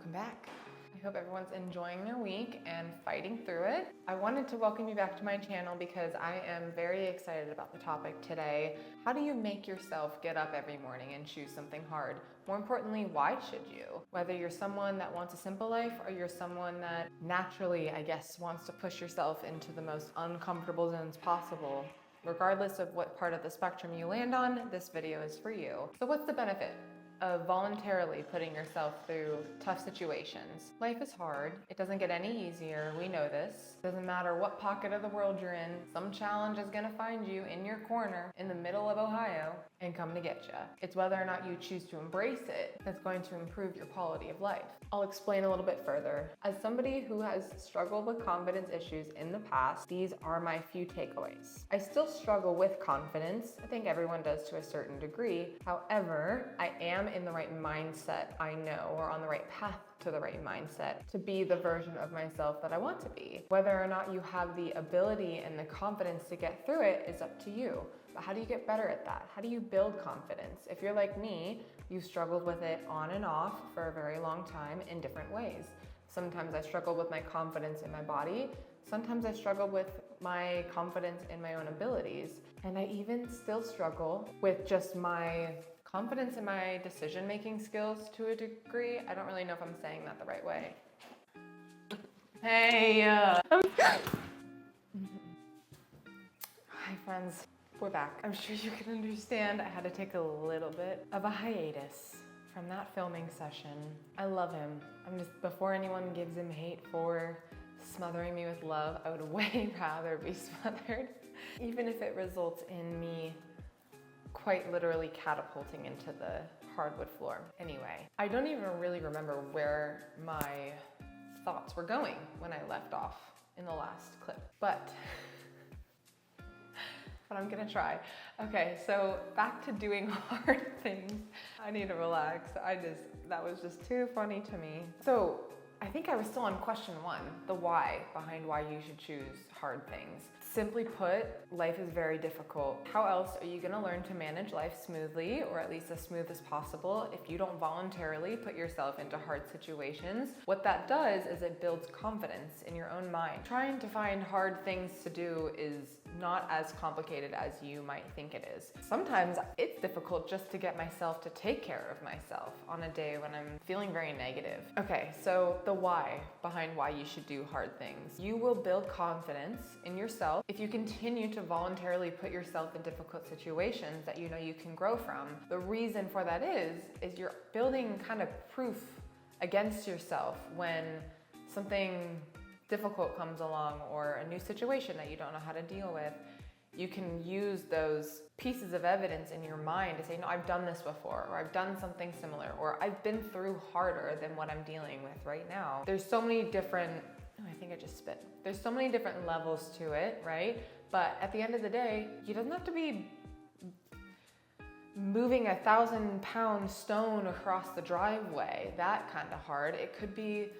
Welcome back. I hope everyone's enjoying their week and fighting through it. I wanted to welcome you back to my channel because I am very excited about the topic today. How do you make yourself get up every morning and choose something hard? More importantly, why should you? Whether you're someone that wants a simple life or you're someone that naturally, wants to push yourself into the most uncomfortable zones possible, regardless of what part of the spectrum you land on, this video is for you. So what's the benefit of voluntarily putting yourself through tough situations? Life is hard. It doesn't get any easier. We know this. Doesn't matter what pocket of the world you're in, some challenge is gonna find you in your corner in the middle of Ohio and come to get you. It's whether or not you choose to embrace it that's going to improve your quality of life. I'll explain a little bit further. As somebody who has struggled with confidence issues in the past, these are my few takeaways. I still struggle with confidence. I think everyone does to a certain degree. However, I am in the right mindset, I know, or on the right path to the right mindset to be the version of myself that I want to be. Whether or not you have the ability and the confidence to get through it is up to you. But how do you get better at that? How do you build confidence? If you're like me, you've struggled with it on and off for a very long time in different ways. Sometimes I struggle with my confidence in my body. Sometimes I struggle with my confidence in my own abilities. And I even still struggle with just my confidence in my decision-making skills to a degree. I don't really know if I'm saying that the right way. Hey, Hi friends, we're back. I'm sure you can understand I had to take a little bit of a hiatus from that filming session. I love him. Before anyone gives him hate for smothering me with love, I would way rather be smothered, even if it results in me quite literally catapulting into the hardwood floor. Anyway, I don't even really remember where my thoughts were going when I left off in the last clip, but I'm gonna try. Okay, so back to doing hard things. I need to relax. That was just too funny to me. So I think I was still on question one, the why behind why you should choose hard things. Simply put, life is very difficult. How else are you gonna learn to manage life smoothly, or at least as smooth as possible, if you don't voluntarily put yourself into hard situations? What that does is it builds confidence in your own mind. Trying to find hard things to do is not as complicated as you might think it is. Sometimes it's difficult just to get myself to take care of myself on a day when I'm feeling very negative. Okay, so the why behind why you should do hard things. You will build confidence in yourself if you continue to voluntarily put yourself in difficult situations that you know you can grow from. The reason for that is you're building kind of proof against yourself when something difficult comes along or a new situation that you don't know how to deal with. You can use those pieces of evidence in your mind to say, no, I've done this before, or I've done something similar, or I've been through harder than what I'm dealing with right now. There's so many different, I think I just spit. There's so many different levels to it, right? But at the end of the day, you don't have to be moving 1,000-pound stone across the driveway, that kind of hard. It could be,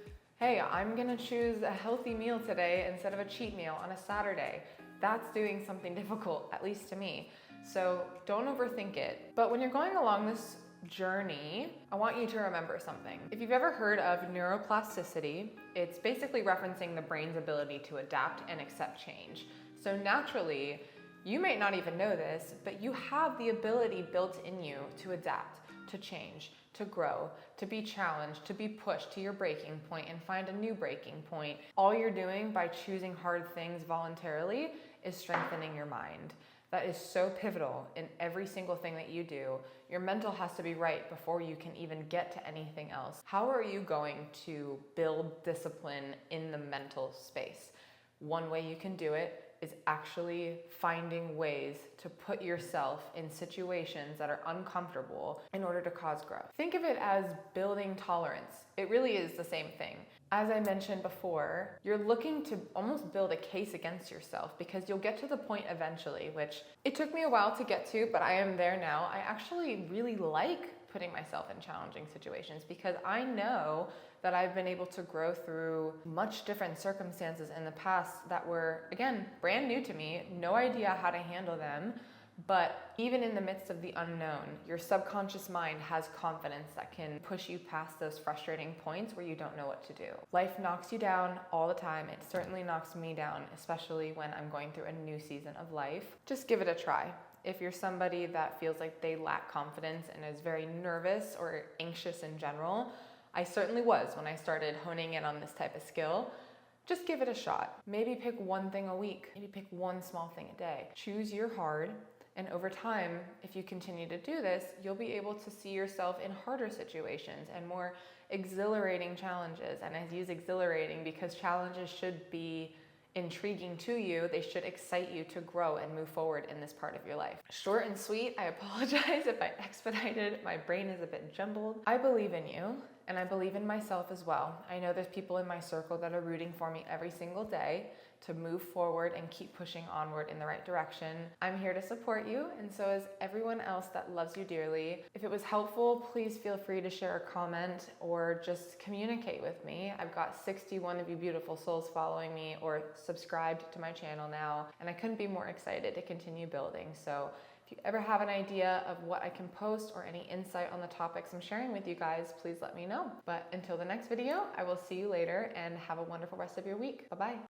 hey, I'm gonna choose a healthy meal today instead of a cheat meal on a Saturday. That's doing something difficult, at least to me. So don't overthink it. But when you're going along this journey, I want you to remember something. If you've ever heard of neuroplasticity, it's basically referencing the brain's ability to adapt and accept change. So naturally, you may not even know this, but you have the ability built in you to adapt, to change, to grow, to be challenged, to be pushed to your breaking point and find a new breaking point. All you're doing by choosing hard things voluntarily is strengthening your mind. That is so pivotal in every single thing that you do. Your mental has to be right before you can even get to anything else. How are you going to build discipline in the mental space? One way you can do it is actually finding ways to put yourself in situations that are uncomfortable in order to cause growth. Think of it as building tolerance. It really is the same thing. As I mentioned before, you're looking to almost build a case against yourself because you'll get to the point eventually, which it took me a while to get to, but I am there now. I actually really like putting myself in challenging situations because I know that I've been able to grow through much different circumstances in the past that were, again, brand new to me, no idea how to handle them, But even in the midst of the unknown, your subconscious mind has confidence that can push you past those frustrating points where you don't know what to do. Life knocks you down all the time. It certainly knocks me down, especially when I'm going through a new season of life. Just give it a try. If you're somebody that feels like they lack confidence and is very nervous or anxious in general, I certainly was when I started honing in on this type of skill. Just give it a shot. Maybe pick one thing a week. Maybe pick one small thing a day. Choose your hard. And over time, if you continue to do this, you'll be able to see yourself in harder situations and more exhilarating challenges. And I use exhilarating because challenges should be intriguing to you. They should excite you to grow and move forward in this part of your life. Short and sweet. I apologize if I expedited. My brain is a bit jumbled. I believe in you, and I believe in myself as well. I know there's people in my circle that are rooting for me every single day to move forward and keep pushing onward in the right direction. I'm here to support you, and so is everyone else that loves you dearly. If it was helpful, please feel free to share a comment or just communicate with me. I've got 61 of you beautiful souls following me or subscribed to my channel now, and I couldn't be more excited to continue building. So if you ever have an idea of what I can post or any insight on the topics I'm sharing with you guys, please let me know. But until the next video, I will see you later and have a wonderful rest of your week. Bye-bye.